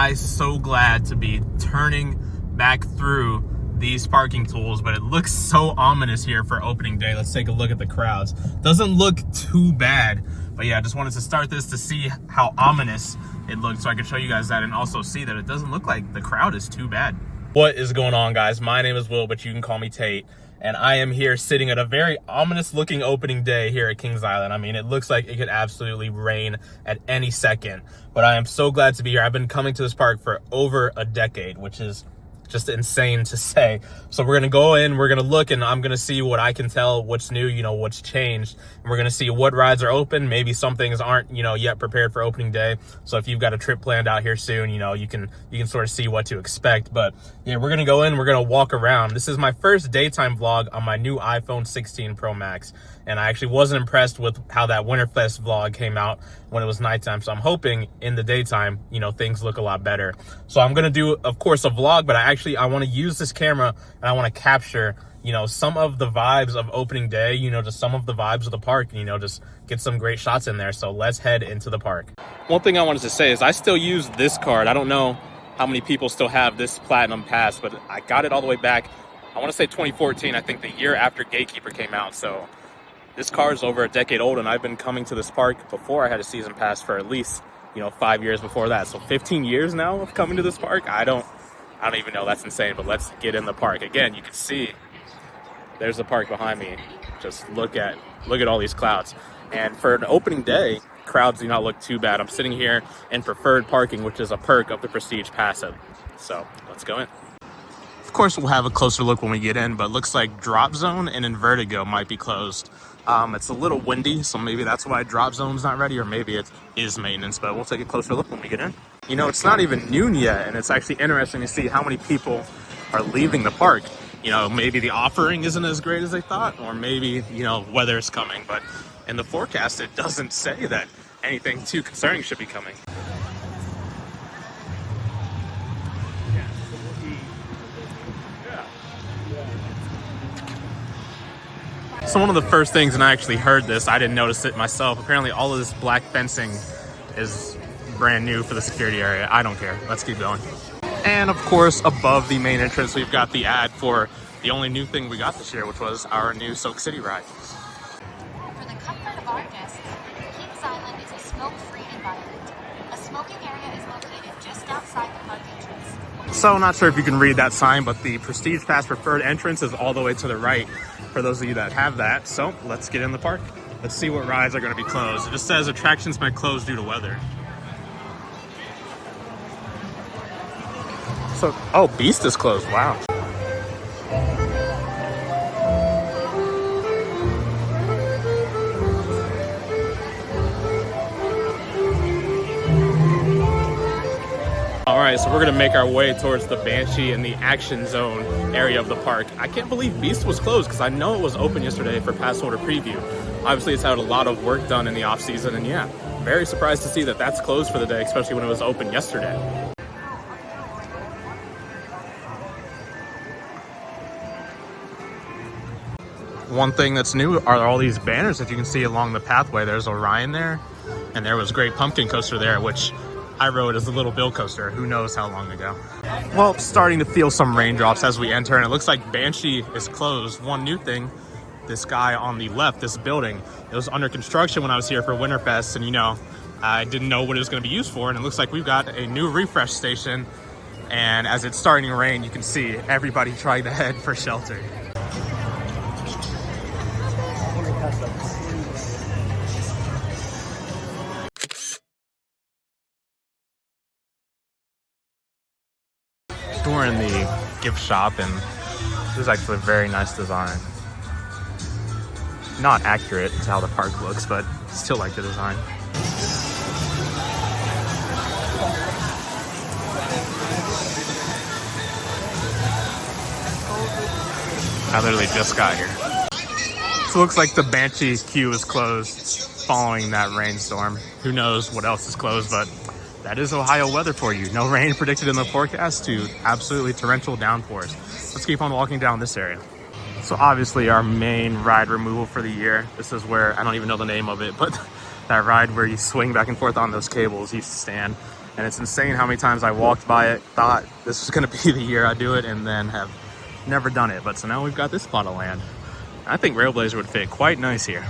I so glad to be turning back through these parking tools, but it looks so ominous here for opening day. Let's take a look at the crowds. Doesn't look too bad, but yeah, I just wanted to start this to see how ominous it looks so I can show you guys that and also see that it doesn't look like the crowd is too bad. What is going on, guys? My name is Will, but you can call me Tate, and I am here sitting at a very ominous looking opening day here at Kings Island. I mean, it looks like it could absolutely rain at any second, but I am so glad to be here. I've been coming to this park for over a decade, which is just insane to say. So we're gonna go in, we're gonna look, and I'm gonna see what I can tell, what's new, you know, what's changed. And we're gonna see what rides are open. Maybe some things aren't, you know, yet prepared for opening day. So if you've got a trip planned out here soon, you know, you can sort of see what to expect. But yeah, we're gonna go in, we're gonna walk around. This is my first daytime vlog on my new iPhone 16 Pro Max. And I actually wasn't impressed with how that Winterfest vlog came out when it was nighttime. So I'm hoping in the daytime, you know, things look a lot better. So I'm gonna do, of course, a vlog, but I want to use this camera and I want to capture, you know, some of the vibes of opening day, you know, just some of the vibes of the park, and, you know, just get some great shots in there. So let's head into the park. One thing I wanted to say is I still use this card. I don't know how many people still have this Platinum Pass, but I got it all the way back, I want to say 2014, I think the year after Gatekeeper came out. So this car is over a decade old, and I've been coming to this park before I had a season pass for at least, you know, 5 years before that. So 15 years now of coming to this park. I don't even know. That's insane. But let's get in the park. Again, you can see there's the park behind me. Just look at all these clouds. And for an opening day, crowds do not look too bad. I'm sitting here in preferred parking, which is a perk of the Prestige Passive. So let's go in. Of course, we'll have a closer look when we get in, but it looks like Drop Zone and Invertigo might be closed. It's a little windy, so maybe that's why Drop Zone's not ready, or maybe it is maintenance, but we'll take a closer look when we get in. You know, it's not even noon yet, and it's actually interesting to see how many people are leaving the park. You know, maybe the offering isn't as great as they thought, or maybe, you know, weather is coming, but in the forecast, it doesn't say that anything too concerning should be coming. So one of the first things, and I actually heard this, I didn't notice it myself, apparently all of this black fencing is brand new for the security area. I don't care. Let's keep going. And of course, above the main entrance, we've got the ad for the only new thing we got this year, which was our new Soak City ride. For the comfort of our guests, Kings Island is a smoke-free environment. A smoking area is located just outside the park entrance. So not sure if you can read that sign, but the Prestige Pass preferred entrance is all the way to the right for those of you that have that. So let's get in the park. Let's see what rides are going to be closed. It just says attractions might close due to weather. So, oh, Beast is closed. Wow. All right, so we're gonna make our way towards the Banshee and the Action Zone area of the park. I can't believe Beast was closed because I know it was open yesterday for pass holder preview. Obviously, it's had a lot of work done in the off season, and yeah, very surprised to see that that's closed for the day, especially when it was open yesterday. One thing that's new are all these banners that you can see along the pathway. There's Orion there, and there was Great Pumpkin Coaster there, which I rode as a little Bill coaster, who knows how long ago. Well, starting to feel some raindrops as we enter, and it looks like Banshee is closed. One new thing, this guy on the left, this building, it was under construction when I was here for Winterfest, and you know, I didn't know what it was going to be used for, and it looks like we've got a new refresh station, and as it's starting to rain, you can see everybody trying to head for shelter. We're in the gift shop, and this is actually a very nice design. Not accurate to how the park looks, but still like the design. I literally just got here. So it looks like the Banshee queue is closed following that rainstorm. Who knows what else is closed, but that is Ohio weather for you. No rain predicted in the forecast to absolutely torrential downpours. Let's keep on walking down this area. So obviously our main ride removal for the year. This is where, I don't even know the name of it, but that ride where you swing back and forth on those cables used to stand. And it's insane how many times I walked by it, thought this was gonna be the year I do it, and then have never done it. But so now we've got this plot of land. I think Railblazer would fit quite nice here.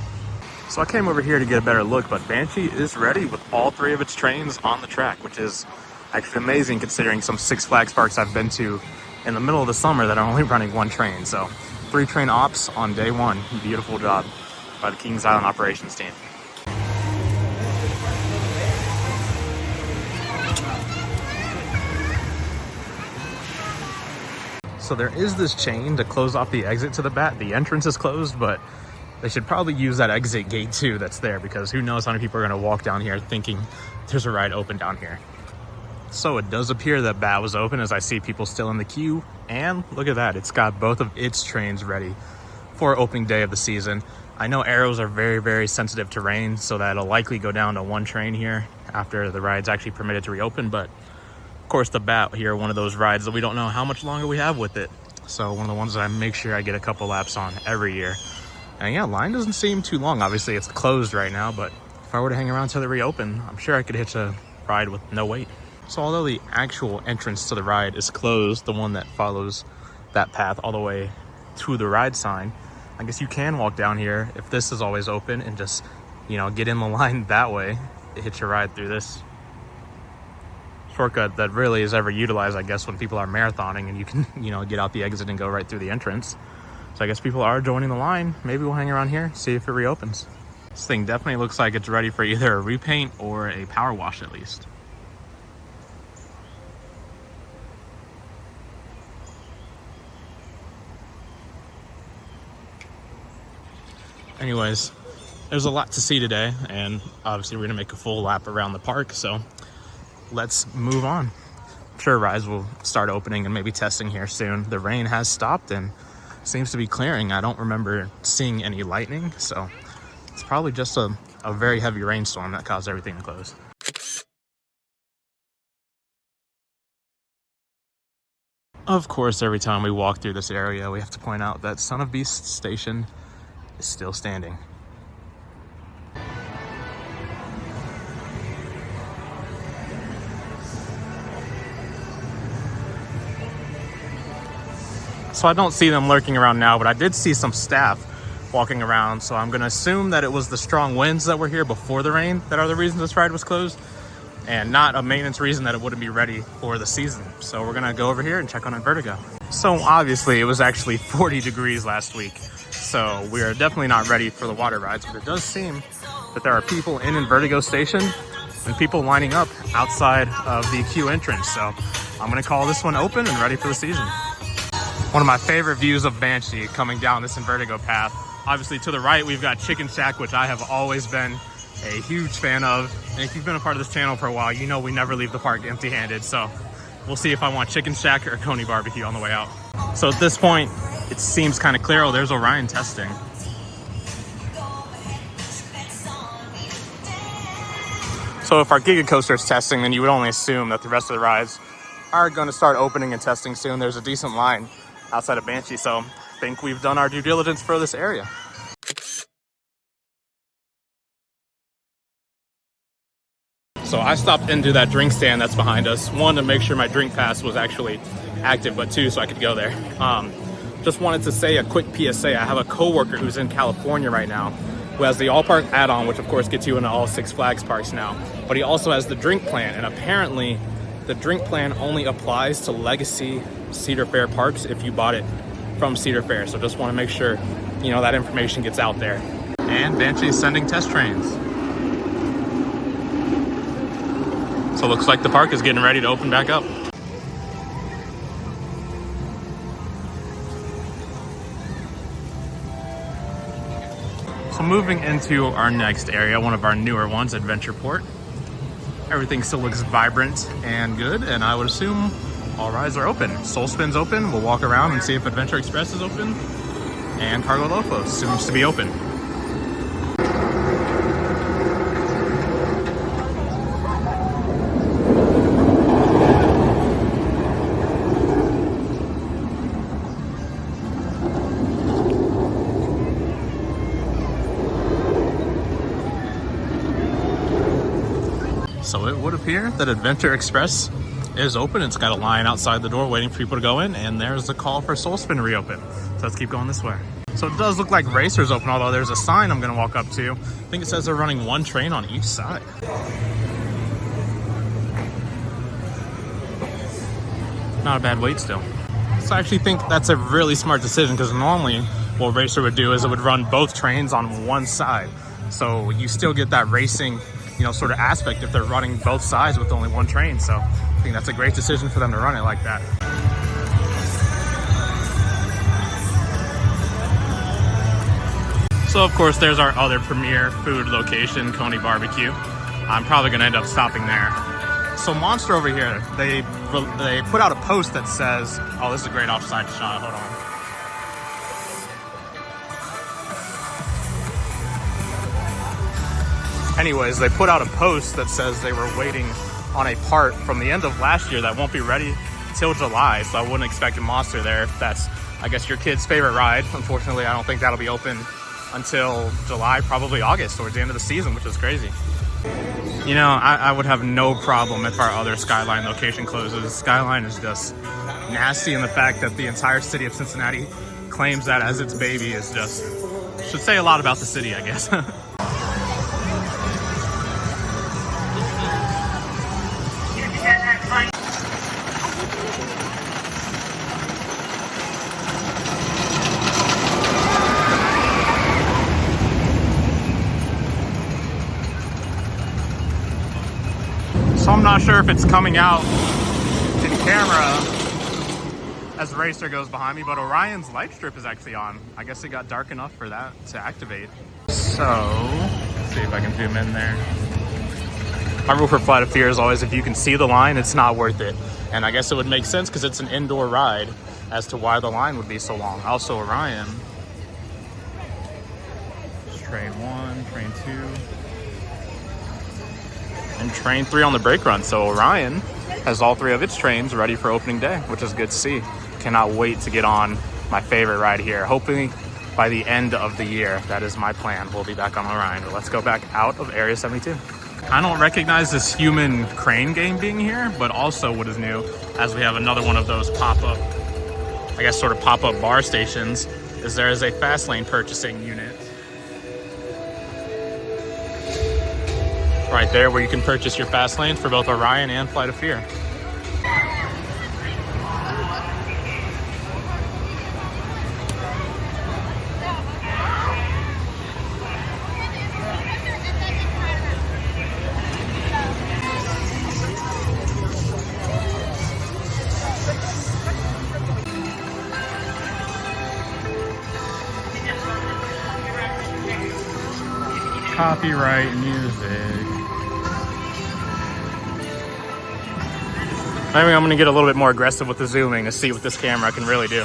So I came over here to get a better look, but Banshee is ready with all 3 of its trains on the track, which is actually amazing considering some Six Flags parks I've been to in the middle of the summer that are only running 1 train. So 3 train ops on day 1. Beautiful job by the Kings Island operations team. So there is this chain to close off the exit to the bat. The entrance is closed, but they should probably use that exit gate too that's there, because who knows how many people are going to walk down here thinking there's a ride open down here. So it does appear that bat was open, as I see people still in the queue. And look at that, it's got both of its trains ready for opening day of the season. I know arrows are very, very sensitive to rain, so that'll likely go down to 1 train here after the ride's actually permitted to reopen. But of course the bat here, one of those rides that we don't know how much longer we have with it. So one of the ones that I make sure I get a couple laps on every year. And yeah, line doesn't seem too long. Obviously it's closed right now, but if I were to hang around till they reopen, I'm sure I could hitch a ride with no wait. So although the actual entrance to the ride is closed, the one that follows that path all the way to the ride sign, I guess you can walk down here if this is always open and just, you know, get in the line that way, hitch your ride through this shortcut that really is ever utilized, I guess, when people are marathoning and you can, you know, get out the exit and go right through the entrance. So I guess people are joining the line. Maybe we'll hang around here, see if it reopens. This thing definitely looks like it's ready for either a repaint or a power wash at least. Anyways, there's a lot to see today, and obviously we're gonna make a full lap around the park, so let's move on. I'm sure rides will start opening and maybe testing here soon. The rain has stopped and seems to be clearing. I don't remember seeing any lightning, so it's probably just a very heavy rainstorm that caused everything to close. Of course, every time we walk through this area, we have to point out that Son of Beast Station is still standing. So I don't see them lurking around now, but I did see some staff walking around. So I'm going to assume that it was the strong winds that were here before the rain that are the reasons this ride was closed, and not a maintenance reason that it wouldn't be ready for the season. So we're going to go over here and check on Invertigo. So obviously it was actually 40 degrees last week, so we are definitely not ready for the water rides, but it does seem that there are people in Invertigo Station and people lining up outside of the queue entrance. So I'm going to call this one open and ready for the season. One of my favorite views of Banshee coming down this Invertigo path. Obviously to the right, we've got Chicken Shack, which I have always been a huge fan of. And if you've been a part of this channel for a while, you know we never leave the park empty-handed. So we'll see if I want Chicken Shack or Coney Barbecue on the way out. So at this point, it seems kind of clear. Oh, there's Orion testing. So if our Giga Coaster is testing, then you would only assume that the rest of the rides are going to start opening and testing soon. There's a decent line outside of Banshee, so I think we've done our due diligence for this area. So I stopped into that drink stand that's behind us. One, to make sure my drink pass was actually active, but two, so I could go there. Just wanted to say a quick PSA. I have a coworker who's in California right now who has the All Park add-on, which of course gets you into all Six Flags parks now. But he also has the drink plan, and apparently the drink plan only applies to legacy Cedar Fair parks if you bought it from Cedar Fair. So just want to make sure, you know, that information gets out there. And Banshee's sending test trains. So it looks like the park is getting ready to open back up. So moving into our next area, one of our newer ones, Adventure Port. Everything still looks vibrant and good, and I would assume all rides are open. Soul Spin's open. We'll walk around and see if Adventure Express is open. And Cargo Lofo seems to be open. So it would up here that Adventure Express is open. It's got a line outside the door waiting for people to go in, and there's a call for Soul Spin to reopen. So let's keep going this way. So it does look like Racer's open, although there's a sign I'm gonna walk up to. I think it says they're running one train on each side. Not a bad wait still. So I actually think that's a really smart decision, because normally what Racer would do is it would run both trains on one side. So you still get that racing, you know, sort of aspect if they're running both sides with only one train. So I think that's a great decision for them to run it like that. So of course there's our other premier food location, Coney Barbecue. I'm probably gonna end up stopping there. So Monster over here, they put out a post that says, oh, this is a great offside shot, hold on. Anyways, they put out a post that says they were waiting on a part from the end of last year that won't be ready till July. So I wouldn't expect a Monster there if that's, I guess, your kid's favorite ride. Unfortunately, I don't think that'll be open until July, probably August, towards the end of the season, which is crazy. You know, I would have no problem if our other Skyline location closes. Skyline is just nasty, and the fact that the entire city of Cincinnati claims that as its baby is just, should say a lot about the city, I guess. So I'm not sure if it's coming out in camera as Racer goes behind me, but Orion's light strip is actually on. I guess it got dark enough for that to activate. So, let's see if I can zoom in there. My rule for Flight of Fear is always, if you can see the line, it's not worth it. And I guess it would make sense because it's an indoor ride as to why the line would be so long. Also, Orion. Train 1, train 2. And train 3 on the brake run. So Orion has all 3 of its trains ready for opening day, which is good to see. Cannot wait to get on my favorite ride here. Hopefully by the end of the year, that is my plan. We'll be back on Orion. But let's go back out of Area 72. I don't recognize this human crane game being here, but also what is new, as we have another one of those pop-up, I guess sort of pop-up bar stations, is there is a fast lane purchasing unit right there where you can purchase your fast lanes for both Orion and Flight of Fear. Copyright music. Maybe I'm gonna get a little bit more aggressive with the zooming to see what this camera can really do.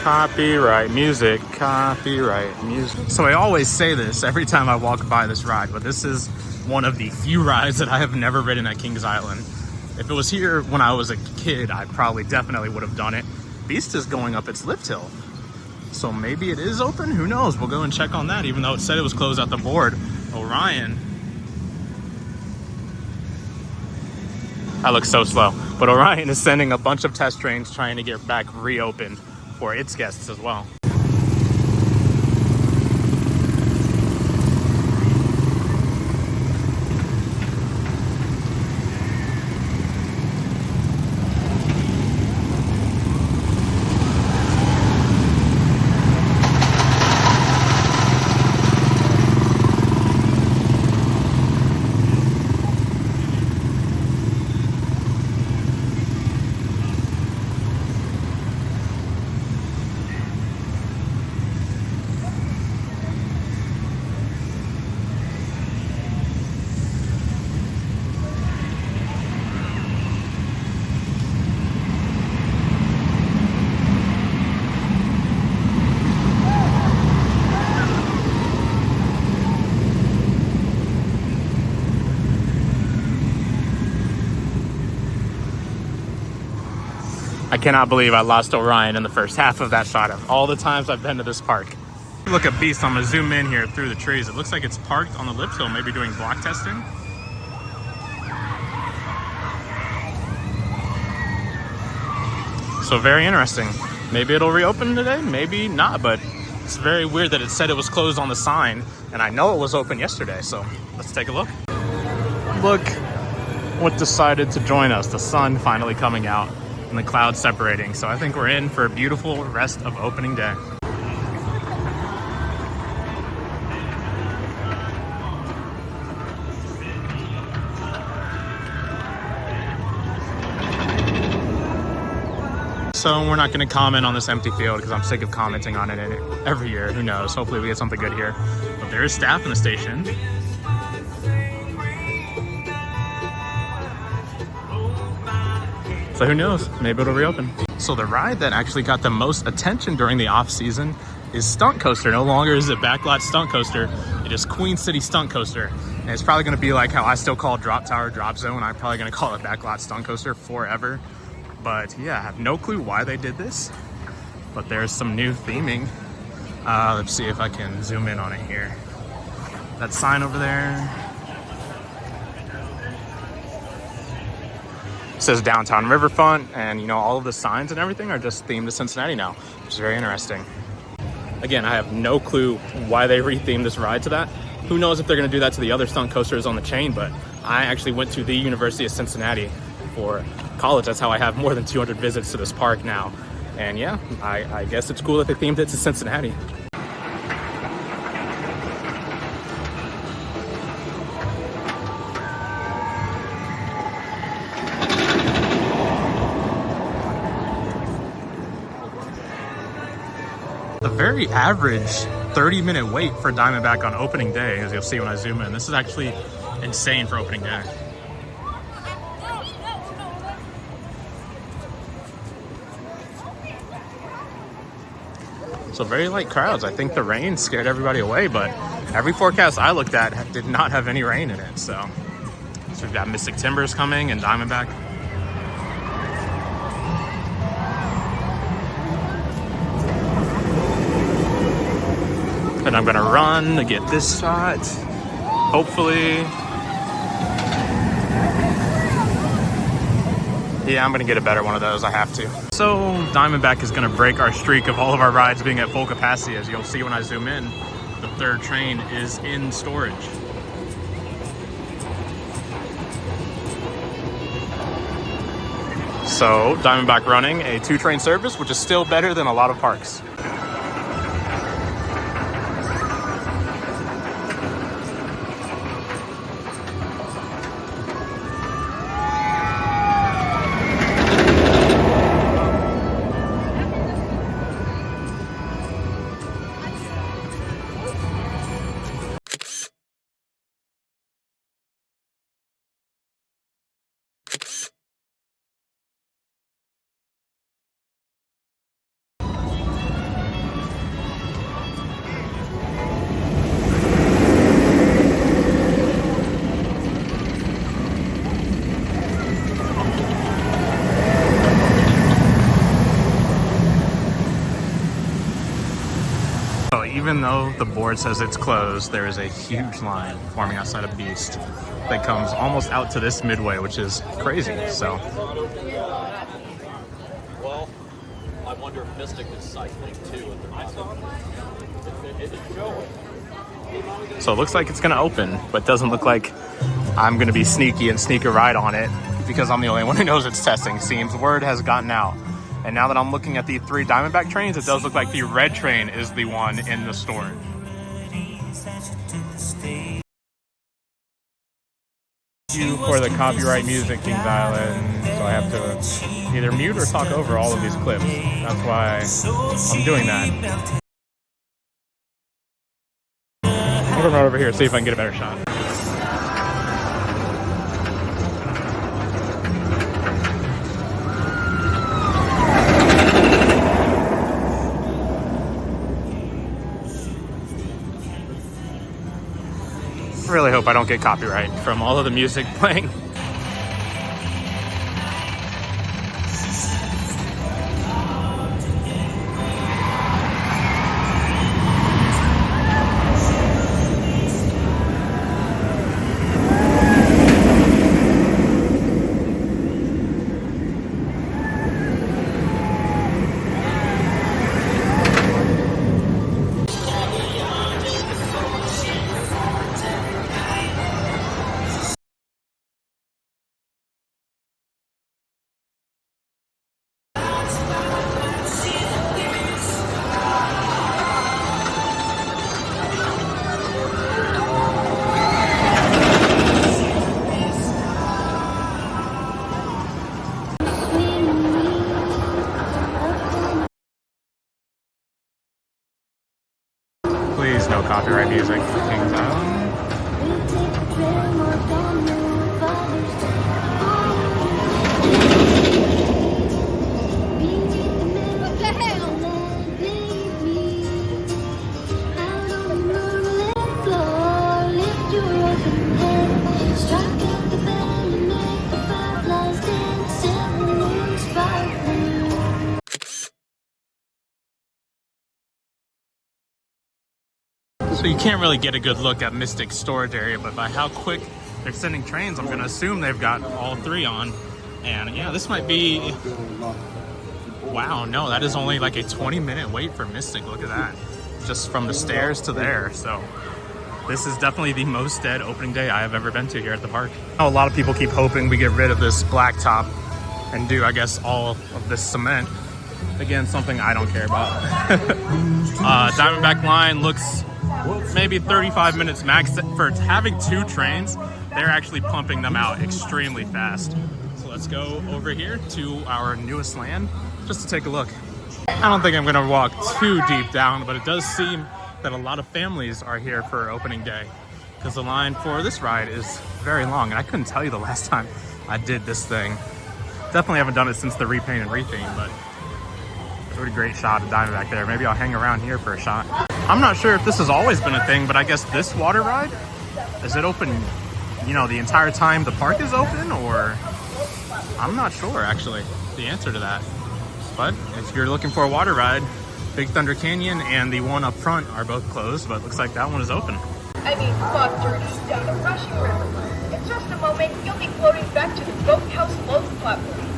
Copyright music, copyright music. So I always say this every time I walk by this ride, but this is one of the few rides that I have never ridden at Kings Island. If it was here when I was a kid, I probably definitely would have done it. Beast is going up its lift hill. So maybe it is open, who knows? We'll go and check on that, even though it said it was closed at the board. Orion. I look so slow. But Orion is sending a bunch of test trains trying to get back reopened for its guests as well. I cannot believe I lost Orion in the first half of that shot of all the times I've been to this park. Look at Beast. I'm gonna zoom in here through the trees. It looks like it's parked on the lip hill, maybe doing block testing. So very interesting. Maybe it'll reopen today, maybe not, but it's very weird that it said it was closed on the sign, and I know it was open yesterday, so let's take a look. Look what decided to join us. The sun finally coming out and the clouds separating. So I think we're in for a beautiful rest of opening day. So we're not going to comment on this empty field because I'm sick of commenting on it every year. Who knows? Hopefully we get something good here. But there is staff in the station. So who knows? Maybe it'll reopen. So the ride that actually got the most attention during the off season is Stunt Coaster. No longer is it Backlot Stunt Coaster. It is Queen City Stunt Coaster. And it's probably going to be like how I still call Drop Tower Drop Zone. I'm probably going to call it Backlot Stunt Coaster forever. But yeah, I have no clue why they did this, but there's some new theming. Let's see if I can zoom in on it here. That sign over there says Downtown Riverfront, and you know, all of the signs and everything are just themed to Cincinnati now, which is very interesting. Again, I have no clue why they rethemed this ride to that. Who knows if they're gonna do that to the other stunt coasters on the chain, but I actually went to the University of Cincinnati for college. That's how I have more than 200 visits to this park now. And yeah, I guess it's cool that they themed it to Cincinnati. A very average 30-minute wait for Diamondback on opening day, as you'll see when I zoom in. This is actually insane for opening day. So very light crowds. I think the rain scared everybody away, but every forecast I looked at did not have any rain in it. So we've got Mystic Timbers coming and Diamondback. And I'm gonna run to get this shot, hopefully. Yeah, I'm gonna get a better one of those, I have to. So Diamondback is gonna break our streak of all of our rides being at full capacity. As you'll see when I zoom in, the third train is in storage. So Diamondback running a 2-train service, which is still better than a lot of parks. Even though the board says it's closed, there is a huge line forming outside of Beast that comes almost out to this midway, which is crazy. So, well, I wonder if Mystic is cycling too. So it looks like it's going to open, but doesn't look like I'm going to be sneaky and sneak a ride on it because I'm the only one who knows it's testing. Seems word has gotten out. And now that I'm looking at the 3 Diamondback trains, it does look like the red train is the one in the storage. For the copyright music, Kings Island, so I have to either mute or talk over all of these clips. That's why I'm doing that. I'm gonna run over here, see if I can get a better shot. I really hope I don't get copyright from all of the music playing. no copyright music. Kings Island. So you can't really get a good look at Mystic's storage area, but by how quick they're sending trains, I'm gonna assume they've got all three on. And yeah, this might be, wow, no, that is only like a 20-minute wait for Mystic. Look at that, just from the stairs to there. So this is definitely the most dead opening day I have ever been to here at the park. A lot of people keep hoping we get rid of this blacktop and do, I guess, all of this cement. Again, something I don't care about. Diamondback line looks maybe 35 minutes max. For having two trains, they're actually pumping them out extremely fast. So let's go over here to our newest land just to take a look. I don't think I'm gonna walk too deep down, but it does seem that a lot of families are here for opening day because the line for this ride is very long, and I couldn't tell you the last time I did this thing. Definitely haven't done it since the repaint and retheme, but pretty great shot of Diamondback there. Maybe I'll hang around here for a shot. I'm not sure if this has always been a thing, but I guess this water ride, is it open, you know, the entire time the park is open, or I'm not sure actually the answer to that. But if you're looking for a water ride, Big Thunder Canyon and the one up front are both closed, but it looks like that one is open. I mean, walk dirty down the rushing river. In just a moment, you'll be floating back to the boathouse float platform.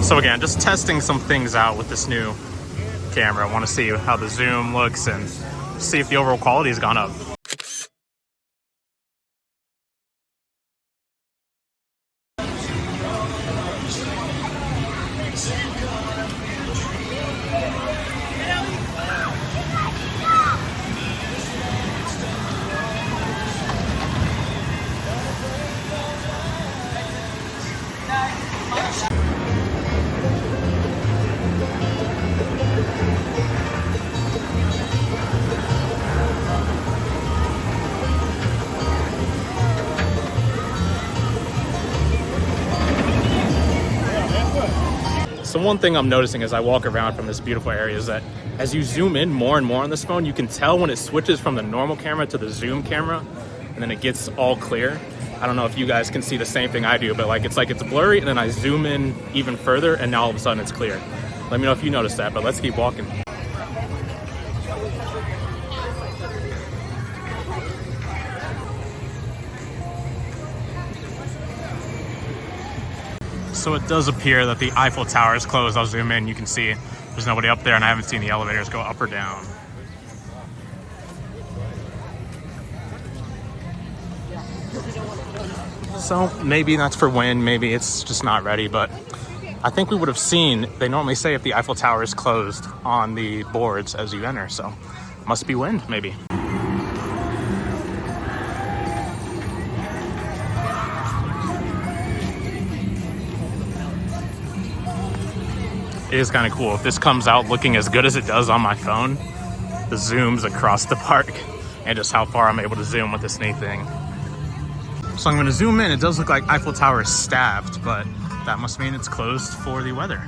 So again, just testing some things out with this new camera. I want to see how the zoom looks and see if the overall quality has gone up. So one thing I'm noticing as I walk around from this beautiful area is that as you zoom in more and more on this phone, you can tell when it switches from the normal camera to the zoom camera, and then it gets all clear. I don't know if you guys can see the same thing I do, but like it's blurry, and then I zoom in even further, and now all of a sudden it's clear. Let me know if you notice that, but let's keep walking. So it does appear that the Eiffel Tower is closed. I'll zoom in, you can see there's nobody up there, and I haven't seen the elevators go up or down. So maybe that's for wind, maybe it's just not ready, but I think we would have seen, they normally say if the Eiffel Tower is closed on the boards as you enter, so must be wind maybe. It is kind of cool. If this comes out looking as good as it does on my phone, the zooms across the park and just how far I'm able to zoom with this neat thing. So I'm going to zoom in. It does look like Eiffel Tower is staffed, but that must mean it's closed for the weather.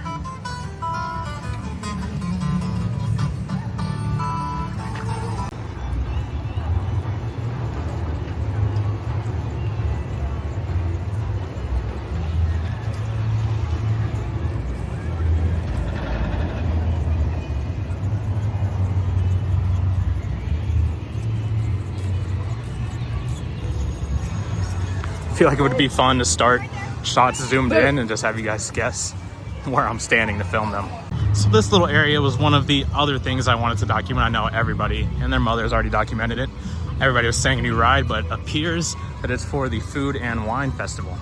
I feel like it would be fun to start shots zoomed in and just have you guys guess where I'm standing to film them. So this little area was one of the other things I wanted to document. I know everybody and their mothers already documented it, everybody was saying a new ride, but appears that it's for the Food and Wine Festival.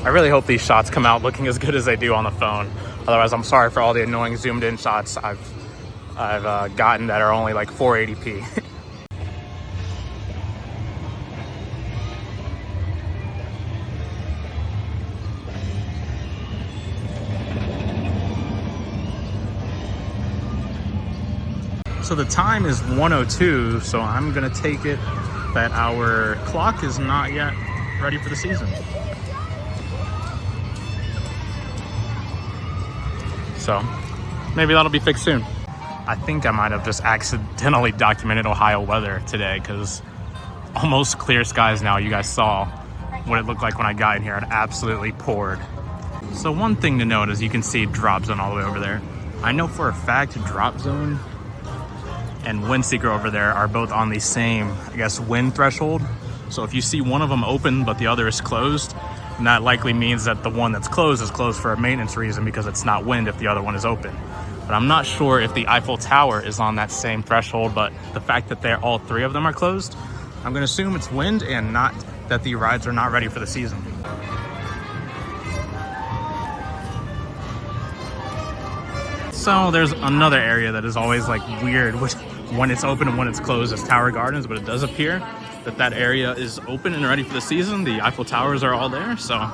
I really hope these shots come out looking as good as they do on the phone. Otherwise, I'm sorry for all the annoying zoomed in shots I've gotten that are only like 480p. So the time is 1:02, so I'm gonna take it that our clock is not yet ready for the season. So maybe that'll be fixed soon. I think I might have just accidentally documented Ohio weather today because almost clear skies now. You guys saw what it looked like when I got in here. It absolutely poured. So one thing to note is you can see drop zone all the way over there. I know for a fact drop zone and wind seeker over there are both on the same, I guess, wind threshold. So if you see one of them open but the other is closed, and that likely means that the one that's closed is closed for a maintenance reason because it's not wind if the other one is open. But I'm not sure if the Eiffel Tower is on that same threshold, but the fact that all three of them are closed, I'm gonna assume it's wind and not that the rides are not ready for the season. So there's another area that is always like weird when it's open and when it's closed as Tower Gardens, but it does appear that area is open and ready for the season. The Eiffel Towers are all there, so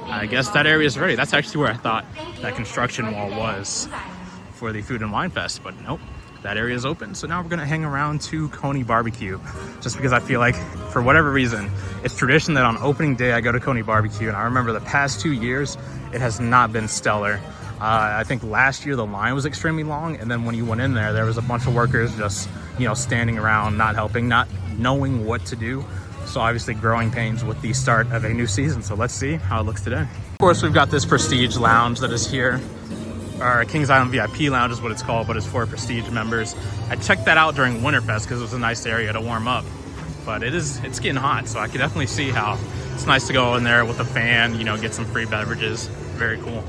I guess that area is ready. That's actually where I thought that construction wall was for the Food and Wine Fest, but nope, that area is open. So now we're gonna hang around to Coney Barbecue, just because I feel like, for whatever reason, it's tradition that on opening day I go to Coney Barbecue, and I remember the past 2 years, it has not been stellar. I think last year the line was extremely long, and then when you went in there, there was a bunch of workers just, standing around, not helping, not knowing what to do. So obviously growing pains with the start of a new season. So let's see how it looks today. Of course, we've got this Prestige Lounge that is here. Our Kings Island VIP Lounge is what it's called, but it's for Prestige members. I checked that out during Winterfest because it was a nice area to warm up. But it's getting hot, so I can definitely see how it's nice to go in there with a fan, get some free beverages. Very cool.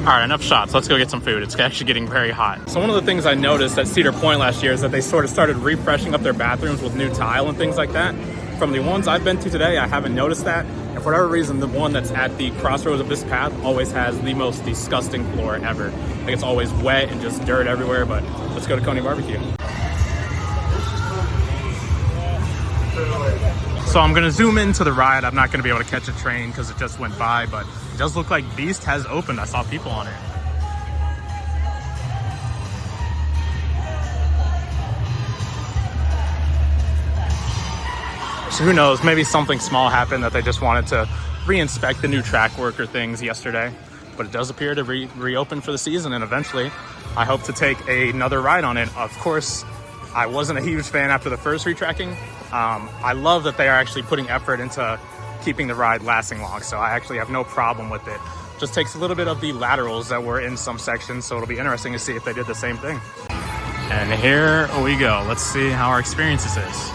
All right, enough shots. Let's go get some food. It's actually getting very hot. So one of the things I noticed at Cedar Point last year is that they sort of started refreshing up their bathrooms with new tile and things like that. From the ones I've been to today, I haven't noticed that. And for whatever reason, the one that's at the crossroads of this path always has the most disgusting floor ever. Like it's always wet and just dirt everywhere, but let's go to Coney Barbecue. So I'm gonna zoom into the ride. I'm not gonna be able to catch a train because it just went by, but it does look like Beast has opened. I saw people on it. So who knows, maybe something small happened that they just wanted to re-inspect the new track work or things yesterday. But it does appear to reopen for the season, and eventually I hope to take another ride on it. Of course, I wasn't a huge fan after the first retracking. I love that they are actually putting effort into keeping the ride lasting long, so I actually have no problem with it. Just takes a little bit of the laterals that were in some sections, so it'll be interesting to see if they did the same thing. And here we go. Let's see how our experience is.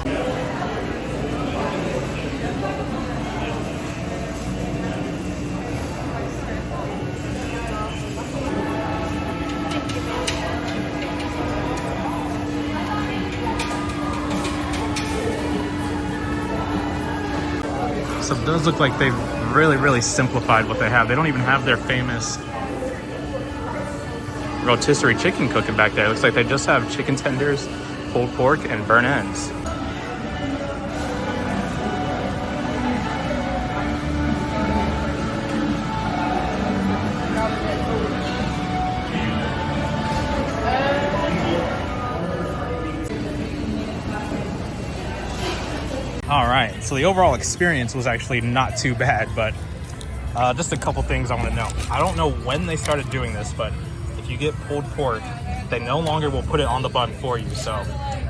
So it does look like they've really simplified what they have. They don't even have their famous rotisserie chicken cooking back there. It looks like they just have chicken tenders, pulled pork, and burnt ends. night. So the overall experience was actually not too bad, but just a couple things I want to know. I don't know when they started doing this, but if you get pulled pork, they no longer will put it on the bun for you. So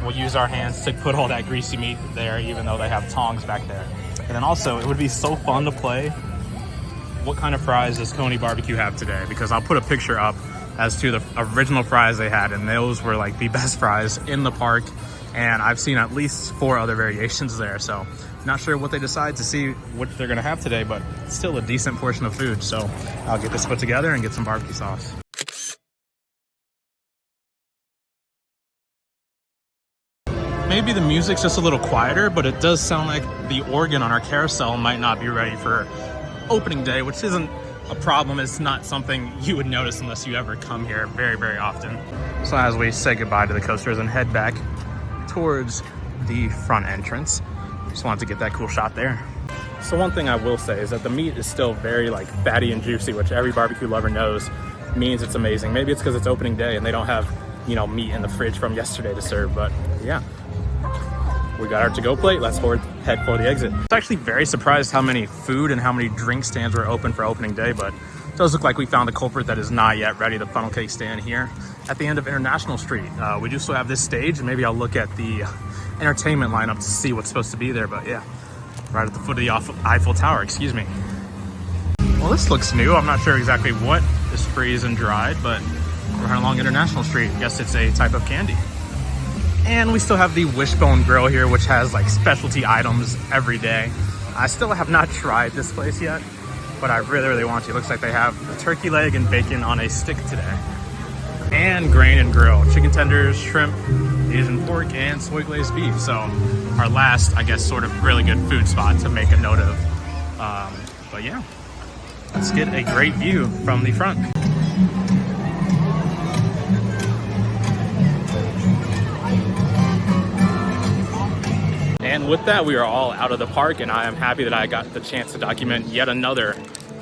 we'll use our hands to put all that greasy meat there, even though they have tongs back there. And then also, it would be so fun to play, what kind of fries does Coney Barbecue have today? Because I'll put a picture up as to the original fries they had, and those were like the best fries in the park. And I've seen at least 4 other variations there. So not sure what they decide to see what they're gonna have today, but still a decent portion of food. So I'll get this put together and get some barbecue sauce. Maybe the music's just a little quieter, but it does sound like the organ on our carousel might not be ready for opening day, which isn't a problem. It's not something you would notice unless you ever come here very, very often. So as we say goodbye to the coasters and head back towards the front entrance, just wanted to get that cool shot there. So one thing I will say is that the meat is still very like fatty and juicy, which every barbecue lover knows means it's amazing. Maybe it's because it's opening day and they don't have, you know, meat in the fridge from yesterday to serve, but yeah. We got our to-go plate. Let's head for the exit. I was actually very surprised how many food and how many drink stands were open for opening day, but it does look like we found the culprit that is not yet ready, the funnel cake stand here at the end of International Street. We do still have this stage, and maybe I'll look at the entertainment lineup to see what's supposed to be there, but yeah, right at the foot of the Eiffel Tower, excuse me. Well, this looks new. I'm not sure exactly what is freeze and dried, but we're heading along International Street. I guess it's a type of candy. And we still have the Wishbone Grill here, which has like specialty items every day. I still have not tried this place yet, but I really, really want to. It looks like they have a turkey leg and bacon on a stick today. And Grain and Grill, chicken tenders, shrimp, Asian pork, and soy glazed beef. So our last, I guess, sort of really good food spot to make a note of. But yeah, let's get a great view from the front. And with that, we are all out of the park, and I am happy that I got the chance to document yet another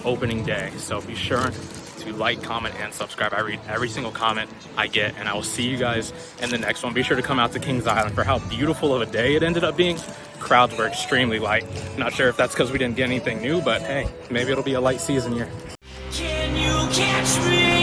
opening day. So be sure to like, comment, and subscribe. I read every single comment I get, and I will see you guys in the next one. Be sure to come out to Kings Island for how beautiful of a day it ended up being. Crowds were extremely light. Not sure if that's because we didn't get anything new, but hey, maybe it'll be a light season here. Can you catch me?